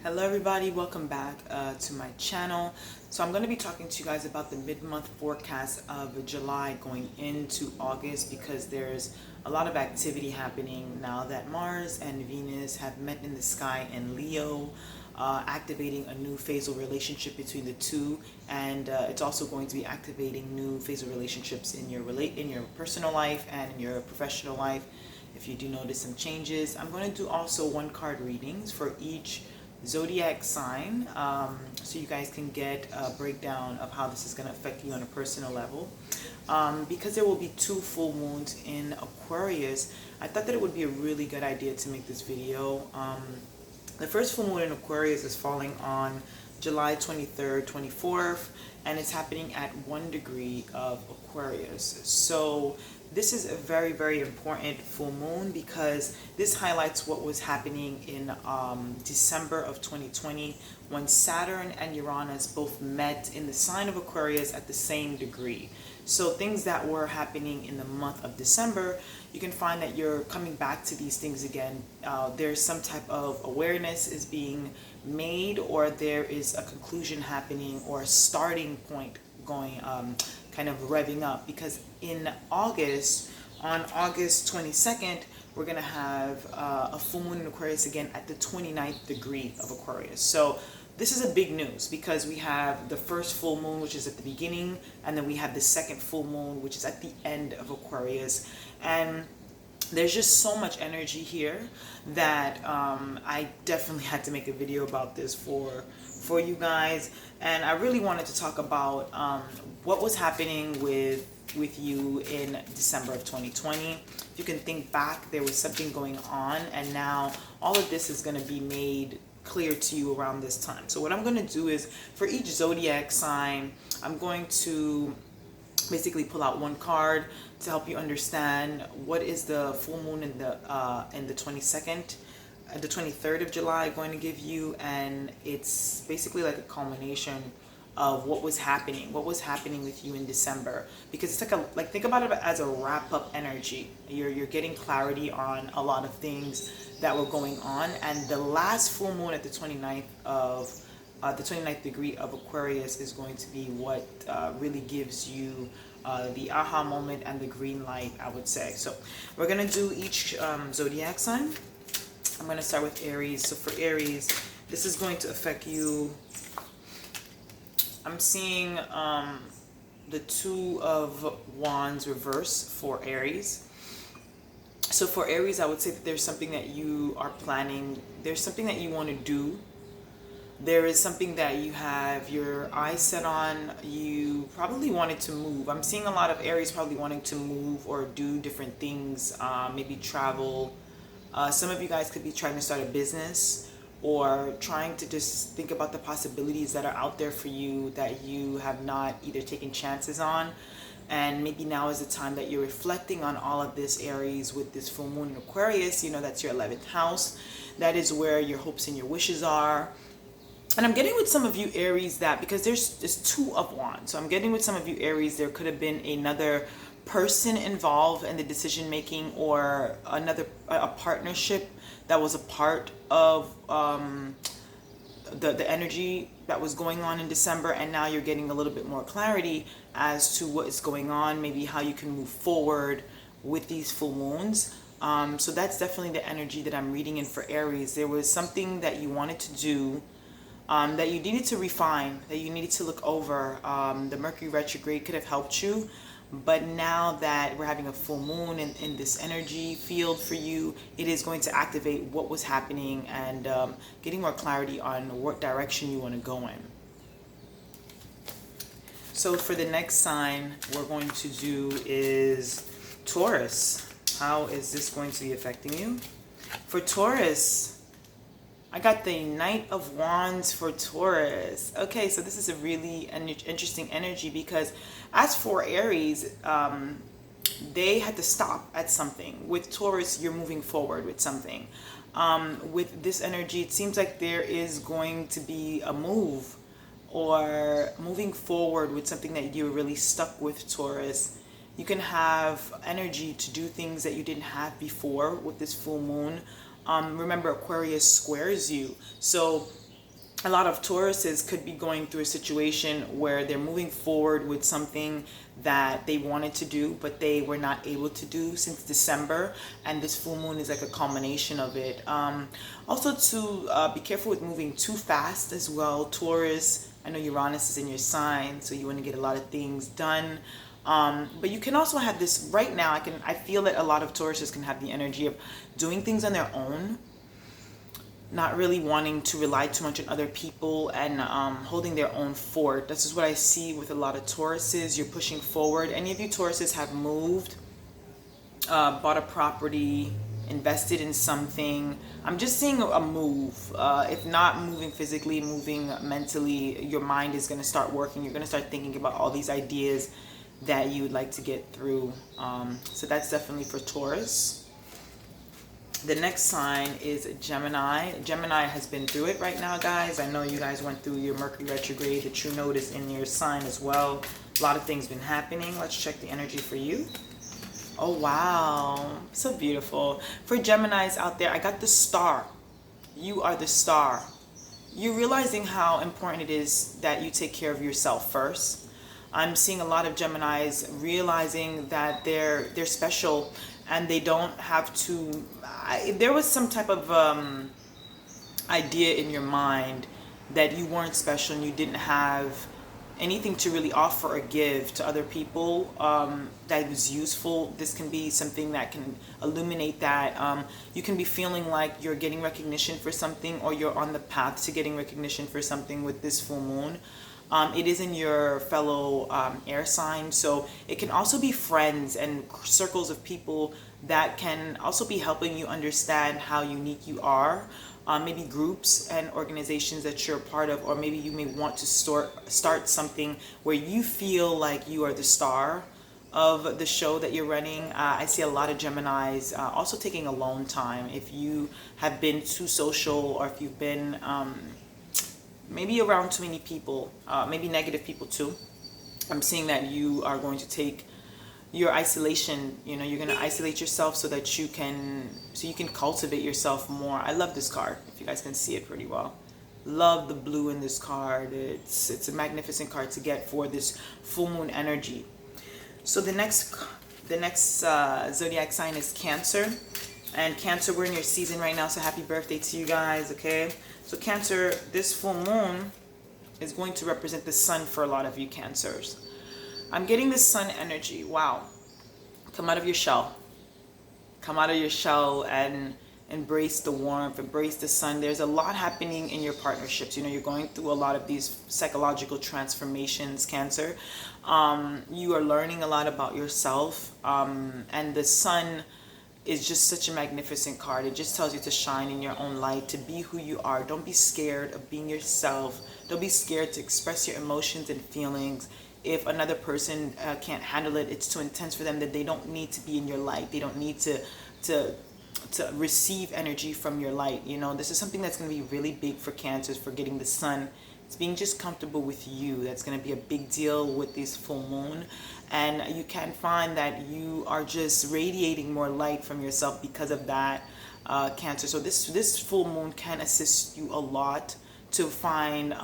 Hello everybody, welcome back to my channel. So I'm going to be talking to you guys about the mid-month forecast of July going into August, because there's a lot of activity happening now that Mars and Venus have met in the sky in Leo, activating a new phasal relationship between the two, and it's also going to be activating new phasal relationships in your personal life and in your professional life. If you do notice some changes, I'm going to do also one card readings for each zodiac sign, so you guys can get a breakdown of how this is going to affect you on a personal level. Because there will be two full moons in Aquarius, I thought that it would be a really good idea to make this video. The first full moon in Aquarius is falling on July 23rd, 24th, and it's happening at 1 degree of Aquarius. So this is a very, very important full moon, because this highlights what was happening in December of 2020, when Saturn and Uranus both met in the sign of Aquarius at the same degree. So things that were happening in the month of December, you can find that you're coming back to these things again. There's some type of awareness is being made, or there is a conclusion happening, or a starting point going kind of revving up, because in August, on August 22nd, we're going to have a full moon in Aquarius again at the 29th degree of Aquarius. So this is a big news, because we have the first full moon, which is at the beginning, and then we have the second full moon, which is at the end of Aquarius. And there's just so much energy here that I definitely had to make a video about this for you guys. And I really wanted to talk about what was happening with you in December of 2020. If you can think back, there was something going on, and now all of this is going to be made clear to you around this time. So what I'm going to do is, for each zodiac sign, I'm going to basically pull out one card to help you understand what is the full moon in the 22nd, the 23rd of July going to give you. And it's basically like a culmination of what was happening with you in December, because it's like think about it as a wrap-up energy. You're getting clarity on a lot of things that were going on, and the last full moon at the 29th of the 29th degree of Aquarius is going to be what really gives you the aha moment and the green light, I would say. So we're going to do each zodiac sign. I'm going to start with Aries. So for Aries, this is going to affect you. I'm seeing the Two of Wands reverse for Aries. So for Aries, I would say that there's something that you are planning. There's something that you want to do. There is something that you have your eyes set on. You probably wanted to move. I'm seeing a lot of Aries probably wanting to move or do different things, maybe travel. Some of you guys could be trying to start a business, or trying to just think about the possibilities that are out there for you that you have not either taken chances on. And maybe now is the time that you're reflecting on all of this, Aries, with this full moon in Aquarius. You know, that's your 11th house. That is where your hopes and your wishes are. And I'm getting with some of you Aries that, because there's Two of Wands, so I'm getting with some of you Aries, there could have been another person involved in the decision making, or a partnership that was a part of the energy that was going on in December, and now you're getting a little bit more clarity as to what is going on, maybe how you can move forward with these full moons. So that's definitely the energy that I'm reading in for Aries. There was something that you wanted to do, that you needed to refine, that you needed to look over. The Mercury retrograde could have helped you, but now that we're having a full moon in this energy field for you, it is going to activate what was happening, and getting more clarity on what direction you want to go in. So for the next sign we're going to do is Taurus. How is this going to be affecting you? For Taurus, I got the Knight of Wands for Taurus. Okay, so this is a really interesting energy, because as for Aries, they had to stop at something. With Taurus, you're moving forward with something. With this energy, it seems like there is going to be a move, or moving forward with something that you're really stuck with, Taurus. You can have energy to do things that you didn't have before with this full moon. Remember, Aquarius squares you. So a lot of Tauruses could be going through a situation where they're moving forward with something that they wanted to do, but they were not able to do since December, and this full moon is like a culmination of it. Also, to be careful with moving too fast as well, Taurus. I know Uranus is in your sign, so you want to get a lot of things done. But you can also have this right now. I feel that a lot of Tauruses can have the energy of doing things on their own, not really wanting to rely too much on other people, and holding their own fort. This is what I see with a lot of Tauruses. You're pushing forward. Any of you Tauruses have moved, bought a property, invested in something. I'm just seeing a move. If not moving physically, moving mentally, your mind is going to start working. You're going to start thinking about all these ideas that you would like to get through. So that's definitely for Taurus. The next sign is Gemini. Gemini has been through it right now, guys. I know you guys went through your Mercury retrograde. The true node is in your sign as well. A lot of things been happening. Let's check the energy for you. Oh, wow. So beautiful. For Geminis out there, I got the star. You are the star. You're realizing how important it is that you take care of yourself first. I'm seeing a lot of Geminis realizing that they're special, and they don't have to. If there was some type of idea in your mind that you weren't special and you didn't have anything to really offer or give to other people that was useful, this can be something that can illuminate that. You can be feeling like you're getting recognition for something, or you're on the path to getting recognition for something with this full moon. It is in your fellow air sign, so it can also be friends and circles of people that can also be helping you understand how unique you are. Maybe groups and organizations that you're a part of, or maybe you may want to start something where you feel like you are the star of the show that you're running. I see a lot of Geminis also taking alone time. If you have been too social, or if you've been maybe around too many people, maybe negative people too, I'm seeing that you are going to take your isolation. You're going to isolate yourself so that you can cultivate yourself more. I love this card, if you guys can see it pretty well. Love the blue in this card. It's a magnificent card to get for this full moon energy. So the next zodiac sign is Cancer. And Cancer, we're in your season right now, so happy birthday to you guys, okay? So Cancer, this full moon is going to represent the sun for a lot of you Cancers. I'm getting this sun energy. Wow. Come out of your shell. Come out of your shell and embrace the warmth, embrace the sun. There's a lot happening in your partnerships. You're going through a lot of these psychological transformations, Cancer. You are learning a lot about yourself. And the sun is just such a magnificent card. It just tells you to shine in your own light, to be who you are. Don't be scared of being yourself. Don't be scared to express your emotions and feelings. If another person can't handle it, it's too intense for them, that they don't need to be in your light. They don't need to receive energy from your light. This is something that's going to be really big for Cancers, for getting the sun. It's being just comfortable with you. That's going to be a big deal with this full moon. And you can find that you are just radiating more light from yourself because of that, Cancer. So this full moon can assist you a lot to find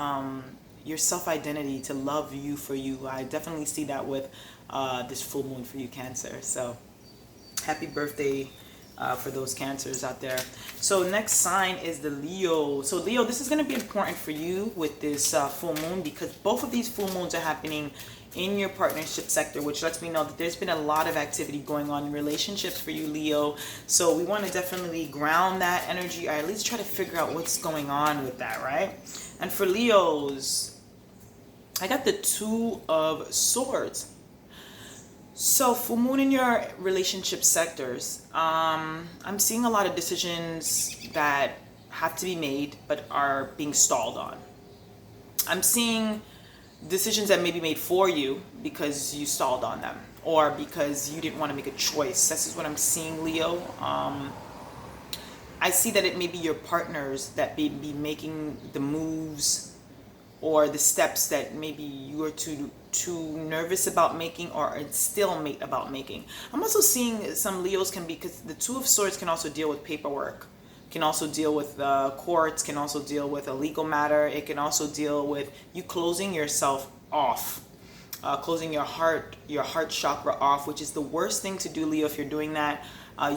your self-identity, to love you for you. I definitely see that with this full moon for you, Cancer. So happy birthday for those Cancers out there. So next sign is the Leo. So Leo, this is going to be important for you with this full moon, because both of these full moons are happening in your partnership sector, which lets me know that there's been a lot of activity going on in relationships for you, Leo. So we want to definitely ground that energy, or at least try to figure out what's going on with that, right? And for Leos, I got the Two of Swords. So full moon in your relationship sectors, I'm seeing a lot of decisions that have to be made but are being stalled on. I'm seeing decisions that may be made for you because you stalled on them, or because you didn't want to make a choice. This is what I'm seeing, Leo. I see that it may be your partners that may be making the moves or the steps that maybe you are too nervous about making, or still about making. I'm also seeing some Leos can be, because the Two of Swords can also deal with paperwork, can also deal with courts, can also deal with a legal matter. It can also deal with you closing yourself off, closing your heart chakra off, which is the worst thing to do, Leo. If you're doing that,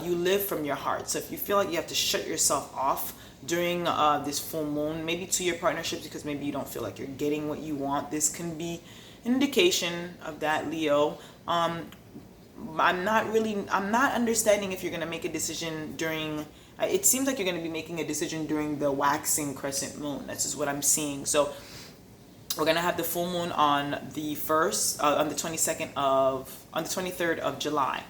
you live from your heart. So if you feel like you have to shut yourself off during this full moon, maybe to your partnerships, because maybe you don't feel like you're getting what you want, this can be an indication of that, Leo. I'm not understanding if you're going to make a decision during, it seems like you're going to be making a decision during the waxing crescent moon. That's just what I'm seeing. So we're going to have the full moon on the 1st, on the 23rd of July.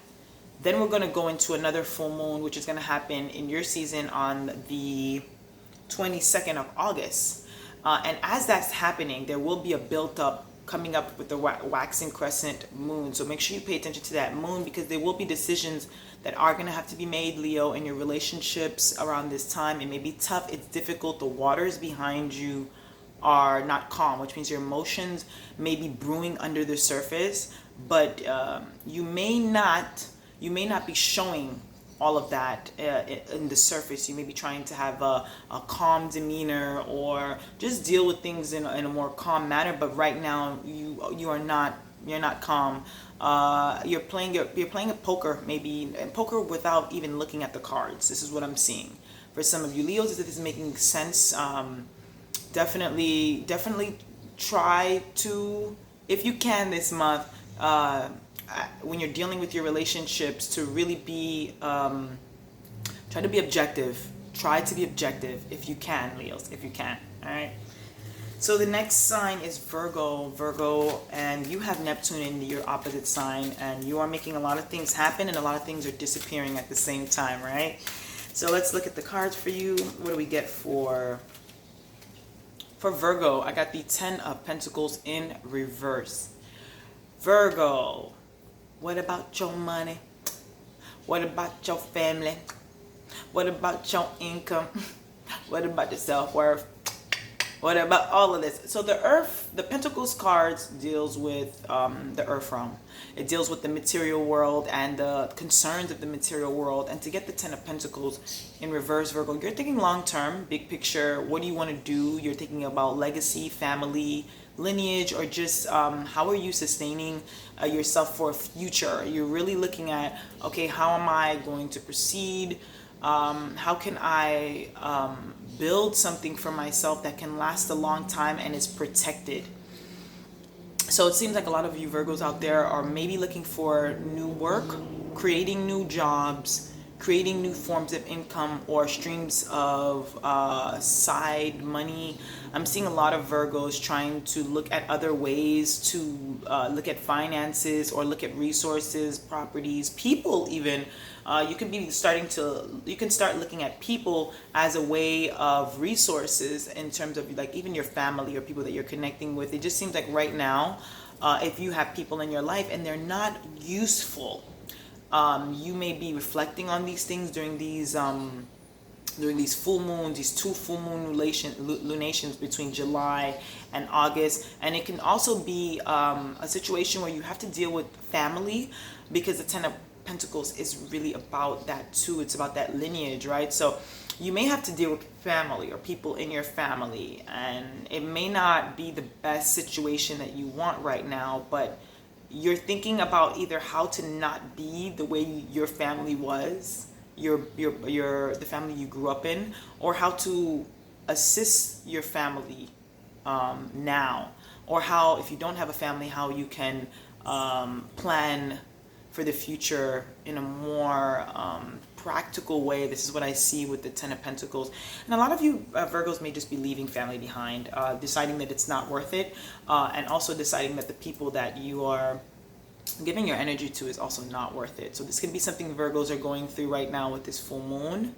Then we're going to go into another full moon, which is going to happen in your season on the 22nd of August. And as that's happening, there will be a built-up coming up with the waxing crescent moon. So make sure you pay attention to that moon, because there will be decisions that are going to have to be made, Leo, in your relationships around this time. It may be tough. It's difficult. The waters behind you are not calm, which means your emotions may be brewing under the surface, but you may not be showing all of that in the surface. You may be trying to have a calm demeanor, or just deal with things in a more calm manner. But right now, you're not calm. You're playing a poker, maybe, and poker without even looking at the cards. This is what I'm seeing for some of you Leos. If this is making sense, definitely try to, if you can this month, when you're dealing with your relationships, to really be try to be objective. Try to be objective if you can, Leos, if you can. All right. So the next sign is Virgo, and you have Neptune in your opposite sign, and you are making a lot of things happen, and a lot of things are disappearing at the same time, right? So let's look at the cards for you. What do we get for Virgo? I got the 10 of Pentacles in reverse. Virgo, what about your money? What about your family? What about your income? What about your self-worth? What about all of this? So the Pentacles cards deals with the earth realm. It deals with the material world and the concerns of the material world. And to get the 10 of Pentacles in reverse, Virgo, you're thinking long-term, big picture. What do you want to do? You're thinking about legacy, family, lineage, or just how are you sustaining yourself for a future? You're really looking at, okay, how am I going to proceed? How can I build something for myself that can last a long time and is protected? So it seems like a lot of you Virgos out there are maybe looking for new work, creating new jobs, creating new forms of income or streams of side money. I'm seeing a lot of Virgos trying to look at other ways to look at finances, or look at resources, properties, people even. You can start looking at people as a way of resources, in terms of like even your family or people that you're connecting with. It just seems like right now, if you have people in your life and they're not useful, you may be reflecting on these things during these full moons, these 2 full moon lunations between July and August. And it can also be a situation where you have to deal with family, because the 10 of Pentacles is really about that too. It's about that lineage, right? So you may have to deal with family or people in your family, and it may not be the best situation that you want right now, but you're thinking about either how to not be the way your family was, the family you grew up in, or how to assist your family now, or how, if you don't have a family, how you can plan for the future in a more practical way. This is what I see with the 10 of Pentacles. And a lot of you Virgos may just be leaving family behind, deciding that it's not worth it, and also deciding that the people that you are giving your energy to is also not worth it. So this can be something Virgos are going through right now with this full moon.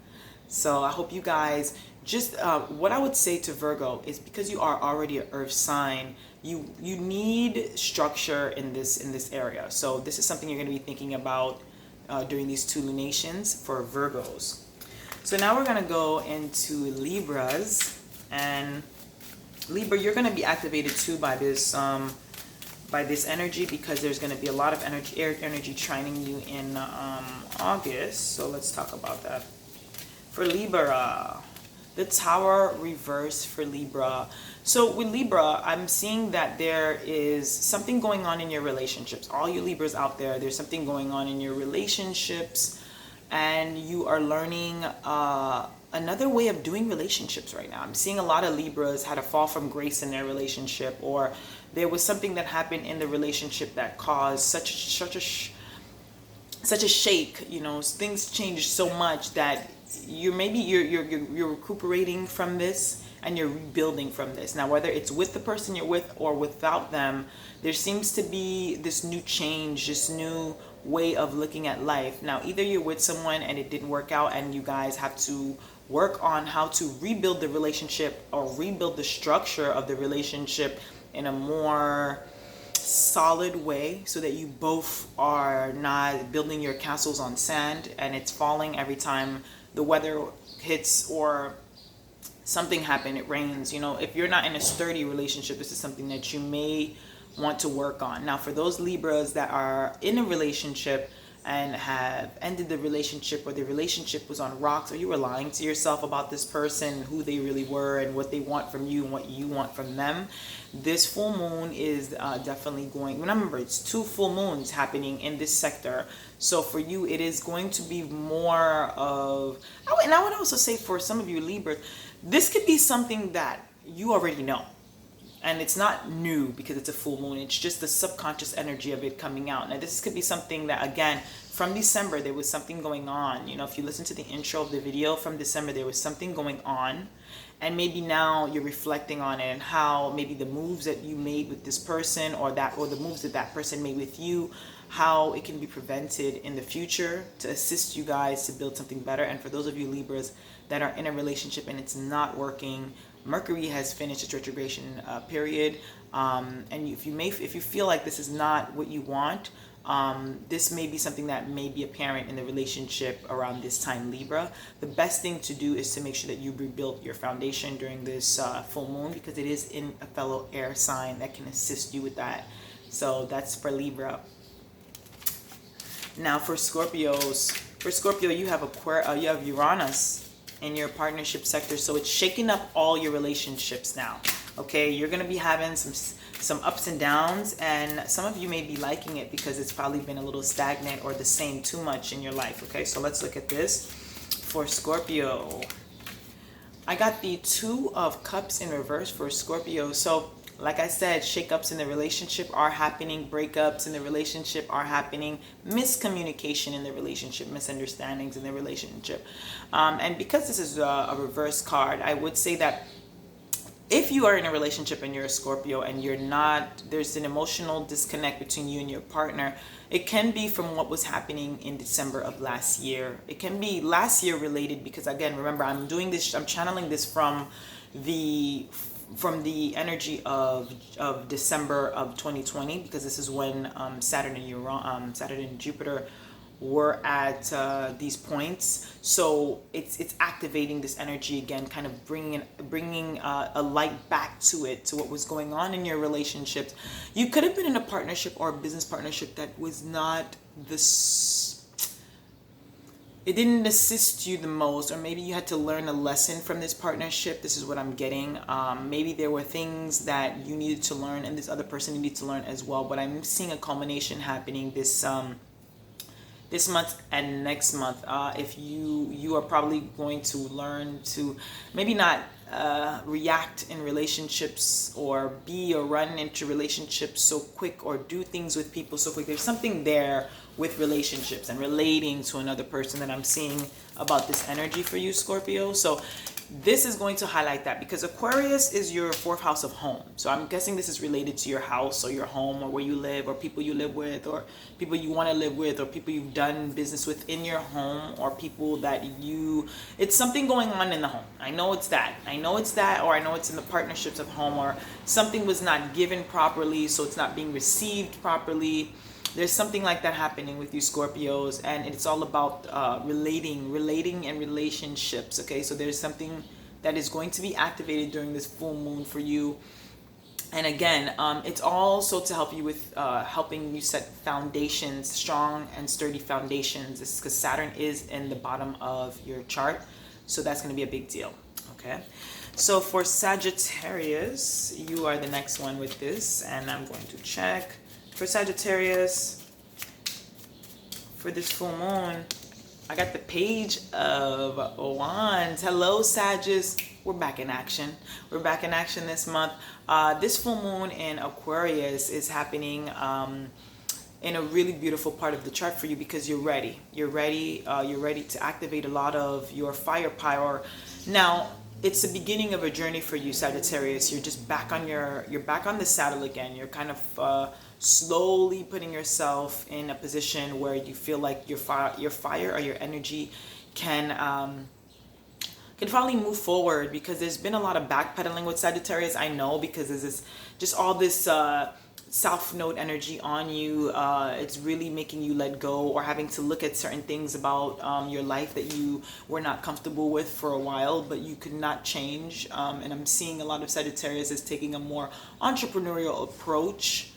So I hope you guys just what I would say to Virgo is, because you are already an earth sign, you need structure in this area. So this is something you're going to be thinking about during these 2 lunations for Virgos. So now we're going to go into Libras, and Libra, you're going to be activated too by this energy, because there's going to be a lot of air energy trining you in August. So let's talk about that. for Libra. The Tower reverse for Libra. So with Libra, I'm seeing that there is something going on in your relationships. All you Libras out there, there's something going on in your relationships, and you are learning another way of doing relationships right now. I'm seeing a lot of Libras had a fall from grace in their relationship, or there was something that happened in the relationship that caused such a shake. You know, things changed so much that you're recuperating from this, and you're rebuilding from this. Now, whether it's with the person you're with or without them, there seems to be this new change, this new way of looking at life. Now, either you're with someone and it didn't work out and you guys have to work on how to rebuild the relationship or rebuild the structure of the relationship in a more solid way, so that you both are not building your castles on sand and it's falling every time the weather hits or something happened, it rains. You know, if you're not in a sturdy relationship, this is something that you may want to work on. Now, for those Libras that are in a relationship and have ended the relationship, or the relationship was on rocks, or you were lying to yourself about this person, who they really were and what they want from you and what you want from them, this full moon is definitely going, remember, it's 2 full moons happening in this sector. So for you, it is going to be more of, and I would also say for some of you Libras, this could be something that you already know. And it's not new because it's a full moon. It's just the subconscious energy of it coming out. Now, this could be something that, again, from December, there was something going on. You know, if you listen to the intro of the video from December, there was something going on. And maybe now you're reflecting on it, and how maybe the moves that you made with this person, or the moves that that person made with you, how it can be prevented in the future to assist you guys to build something better. And for those of you Libras that are in a relationship and it's not working, Mercury has finished its retrogression period, and if you feel like this is not what you want, this may be something that may be apparent in the relationship around this time, Libra. The best thing to do is to make sure that you rebuild your foundation during this full moon, because it is in a fellow air sign that can assist you with that. So that's for Libra. Now for Scorpios, you have you have Uranus in your partnership sector, so it's shaking up all your relationships now. Okay, you're gonna be having some ups and downs, and some of you may be liking it because it's probably been a little stagnant or the same too much in your life. Okay, so let's look at this for Scorpio. I got the 2 of Cups in reverse for Scorpio. So like I said, shakeups in the relationship are happening, breakups in the relationship are happening, miscommunication in the relationship, misunderstandings in the relationship. And because this is a reverse card, I would say that if you are in a relationship and you're a Scorpio and you're not, there's an emotional disconnect between you and your partner, it can be from what was happening in December of last year. It can be last year related, because again, remember, I'm channeling this from the energy of December of 2020, because this is when Saturn and Jupiter were at these points. So it's activating this energy again, kind of bringing a light back to what was going on in your relationships. You could have been in a partnership or a business partnership that was not this. It didn't assist you the most, or maybe you had to learn a lesson from this partnership. This is what I'm getting. Maybe there were things that you needed to learn and this other person needed to learn as well. But I'm seeing a culmination happening this month and next month. If you are probably going to learn to maybe not react in relationships or run into relationships so quick, or do things with people so quick. There's something there with relationships and relating to another person that I'm seeing about this energy for you, Scorpio. So this is going to highlight that, because Aquarius is your 4th house of home. So I'm guessing this is related to your house or your home, or where you live, or people you live with, or people you want to live with, or people you've done business with in your home, or people that it's something going on in the home. I know it's that, or I know it's in the partnerships of home, or something was not given properly, so it's not being received properly. There's something like that happening with you Scorpios, and it's all about relating and relationships. Okay, so there's something that is going to be activated during this full moon for you. And again, it's also to help you with helping you set foundations, strong and sturdy foundations. This is because Saturn is in the bottom of your chart. So that's going to be a big deal. Okay. So for Sagittarius, you are the next one with this, and I'm going to check. For Sagittarius, for this full moon, I got the Page of Wands. Hello, Sagittarius. We're back in action. We're back in action this month. This full moon in Aquarius is happening in a really beautiful part of the chart for you because you're ready. You're ready. You're ready to activate a lot of your firepower. Now, it's the beginning of a journey for you, Sagittarius. You're just back on you're back on the saddle again. You're kind of slowly putting yourself in a position where you feel like your fire or your energy can finally move forward, because there's been a lot of backpedaling with Sagittarius. I know, because there's just all this South Node energy on you. It's really making you let go, or having to look at certain things about your life that you were not comfortable with for a while, but you could not change. And I'm seeing a lot of Sagittarius as taking a more entrepreneurial approach,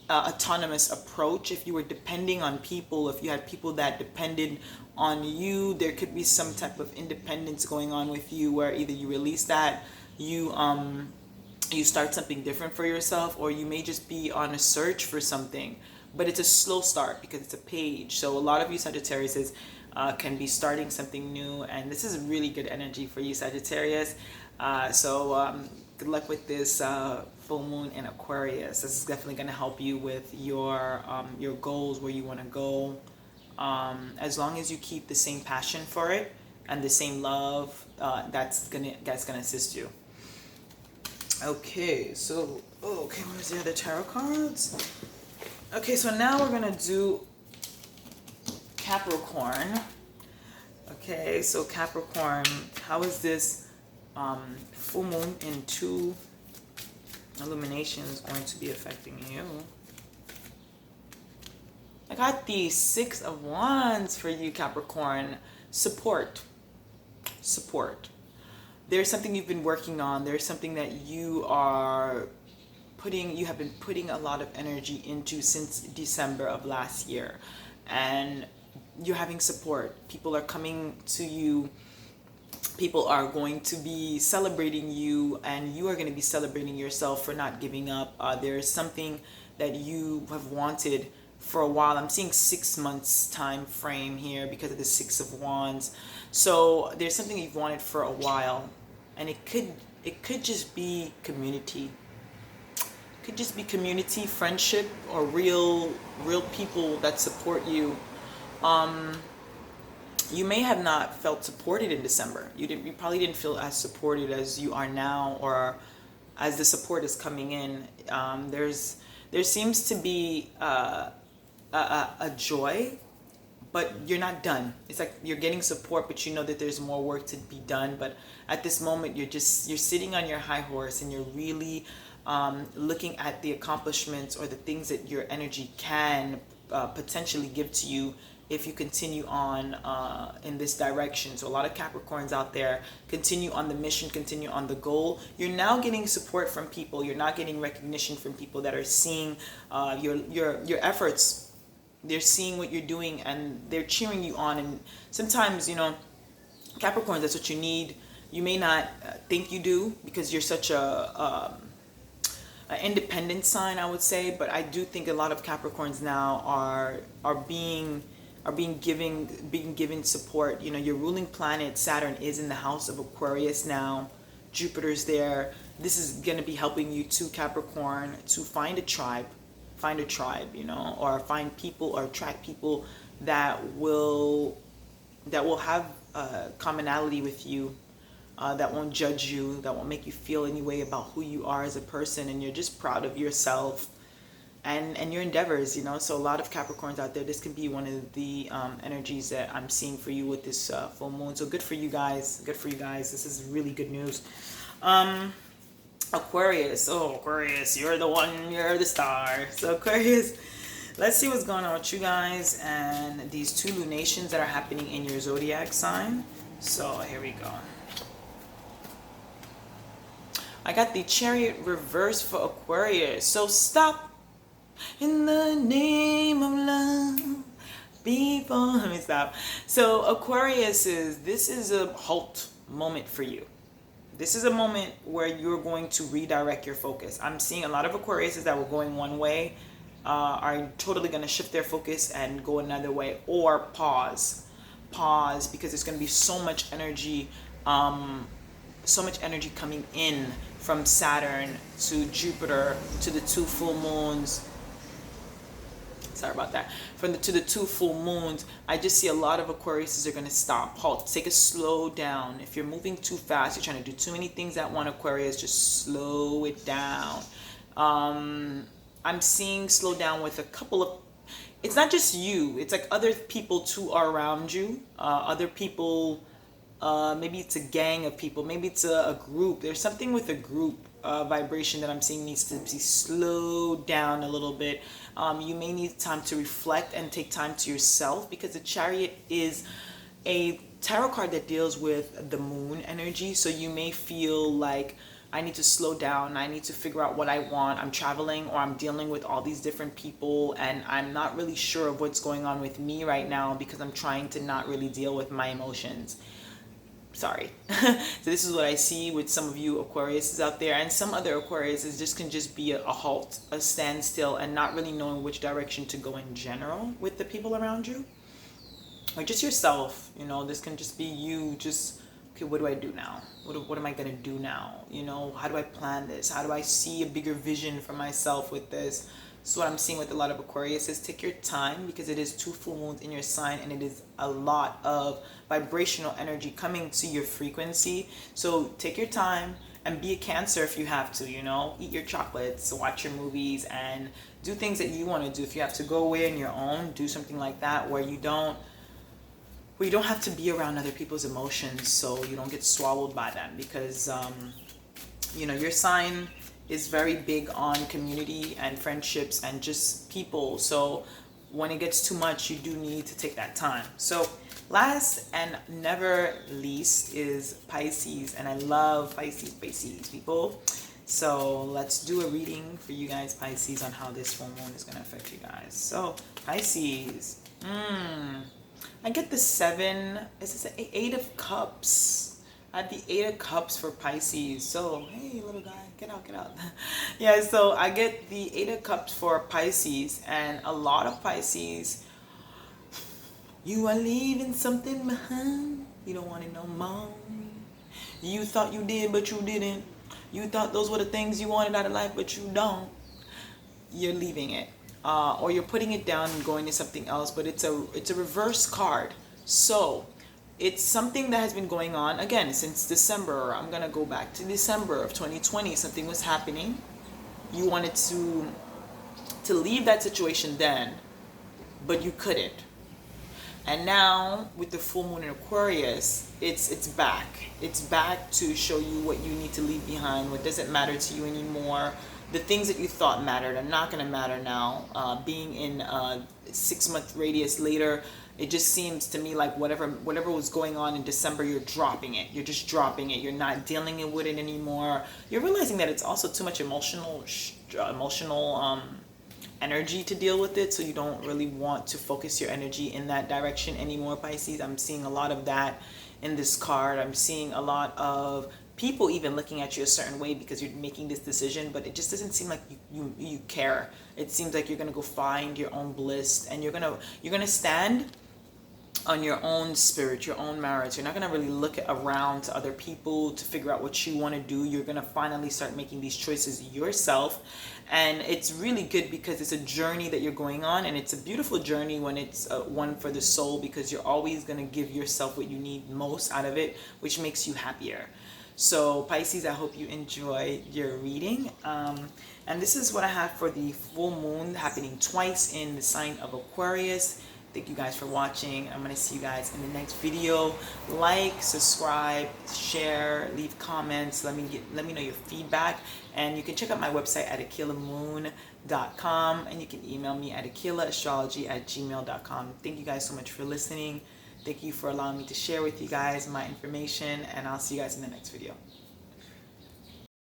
autonomous approach. If you were depending on people, if you had people that depended on you, there could be some type of independence going on with you, where either you release that, you start something different for yourself, or you may just be on a search for something, but it's a slow start because it's a Page. So a lot of you Sagittarius can be starting something new, and this is really good energy for you, Sagittarius. Good luck with this full moon in Aquarius. This is definitely going to help you with your goals, where you want to go. As long as you keep the same passion for it and the same love, that's gonna assist you. Okay, so where's the other tarot cards? Okay, so now we're gonna do Capricorn. Okay, so Capricorn, how is this full moon in 2 illuminations going to be affecting you? I got the 6 of Wands for you, Capricorn. Support. There's something you've been working on. There's something that you have been putting a lot of energy into since December of last year, and you're having support. People are coming to you. People are going to be celebrating you, and you are going to be celebrating yourself for not giving up. There's something that you have wanted for a while. I'm seeing 6 months time frame here because of the 6 of Wands. So there's something you've wanted for a while, and it could just be community. It could just be community, friendship, or real people that support you. You may have not felt supported in December. You probably didn't feel as supported as you are now, or as the support is coming in. There seems to be a joy, but you're not done. It's like you're getting support, but you know that there's more work to be done. But at this moment, you're sitting on your high horse, and you're really looking at the accomplishments or the things that your energy can potentially give to you if you continue on in this direction. So a lot of Capricorns out there, continue on the mission, continue on the goal. You're now getting support from people. You're not getting recognition from people that are seeing your efforts. They're seeing what you're doing, and they're cheering you on. And sometimes, Capricorns, that's what you need. You may not think you do, because you're such an independent sign, I would say. But I do think a lot of Capricorns now are being given support. Your ruling planet Saturn is in the house of Aquarius now. Jupiter's there. This is going to be helping you too, Capricorn, to find a tribe, or find people or attract people that will have commonality with you, that won't judge you, that won't make you feel any way about who you are as a person, and you're just proud of yourself and your endeavors. So a lot of Capricorns out there, this can be one of the energies that I'm seeing for you with this full moon. So good for you guys. This is really good news. Aquarius. Aquarius, you're the one, you're the star. So Aquarius, let's see what's going on with you guys and these 2 lunations that are happening in your zodiac sign. So here we go. I got the Chariot reverse for Aquarius. So stop in the name of love before. Let me stop. So Aquarius this is a halt. moment for you. This is a moment where you're going to redirect your focus. I'm seeing a lot of Aquariuses that were going one way are totally going to shift their focus and go another way, or pause because there's going to be so much energy coming in from Saturn to Jupiter to the two full moons. Sorry about that. To the two full moons, I just see a lot of Aquariuses are going to stop, halt, take a slow down. If you're moving too fast, you're trying to do too many things at one, Aquarius, just slow it down. I'm seeing slow down with a couple of, it's not just you, it's like other people too are around you. Other people, maybe it's a gang of people, maybe it's a group. There's something with a group vibration that I'm seeing needs to be slowed down a little bit. You may need time to reflect and take time to yourself, because the Chariot is a tarot card that deals with the moon energy. So you may feel like, I need to slow down, I need to figure out what I want. I'm traveling, or I'm dealing with all these different people, and I'm not really sure of what's going on with me right now because I'm trying to not really deal with my emotions. Sorry. So this is what I see with some of you Aquariuses out there, and some other Aquariuses just can just be a halt, a standstill, and not really knowing which direction to go in general with the people around you, or just yourself. You know, this can just be you just, okay, what do I do now? What am I going to do now? You know, how do I plan this? How do I see a bigger vision for myself with this? So what I'm seeing with a lot of Aquarius is take your time, because it is two full moons in your sign, and it is a lot of vibrational energy coming to your frequency. So take your time and be a Cancer if you have to, you know, eat your chocolates, watch your movies, and do things that you want to do. If you have to go away on your own, do something like that where you don't have to be around other people's emotions, so you don't get swallowed by them, because you know, your sign is very big on community and friendships and just people. So when it gets too much, you do need to take that time. So last and never least is Pisces, and I love Pisces people. So let's do a reading for you guys, Pisces, on how this full moon is going to affect you guys. So Pisces, I get the Eight of Cups. I have the Eight of Cups for Pisces. So, hey, little guy, get out. Yeah, so I get the Eight of Cups for Pisces, and a lot of Pisces, you are leaving something behind. You don't want it no more. You thought you did, but you didn't. You thought those were the things you wanted out of life, but you don't. You're leaving it. Or you're putting it down and going to something else, but it's a reverse card. So it's something that has been going on again since December. I'm gonna go back to December of 2020. Something was happening. You wanted to leave that situation then, but you couldn't. And now with the full moon in Aquarius, it's back. It's back to show you what you need to leave behind, what doesn't matter to you anymore. The things that you thought mattered are not going to matter now. Being in a 6-month radius later, it just seems to me like whatever was going on in December, you're dropping it. You're just dropping it. You're not dealing with it anymore. You're realizing that it's also too much emotional energy to deal with it, so you don't really want to focus your energy in that direction anymore, Pisces. I'm seeing a lot of that in this card. I'm seeing a lot of people even looking at you a certain way because you're making this decision, but it just doesn't seem like you care. It seems like you're gonna go find your own bliss, and you're gonna stand on your own spirit, your own merits. You're not gonna really look around to other people to figure out what you want to do. You're gonna finally start making these choices yourself, and it's really good because it's a journey that you're going on, and it's a beautiful journey when it's one for the soul, because you're always gonna give yourself what you need most out of it, which makes you happier. So Pisces, I hope you enjoy your reading. And this is what I have for the full moon happening twice in the sign of Aquarius. Thank you guys for watching. I'm going to see you guys in the next video. Like, subscribe, share, leave comments. Let me know your feedback. And you can check out my website at aquilamoon.com, and you can email me at aquilaastrology@gmail.com. Thank you guys so much for listening. Thank you for allowing me to share with you guys my information, and I'll see you guys in the next video.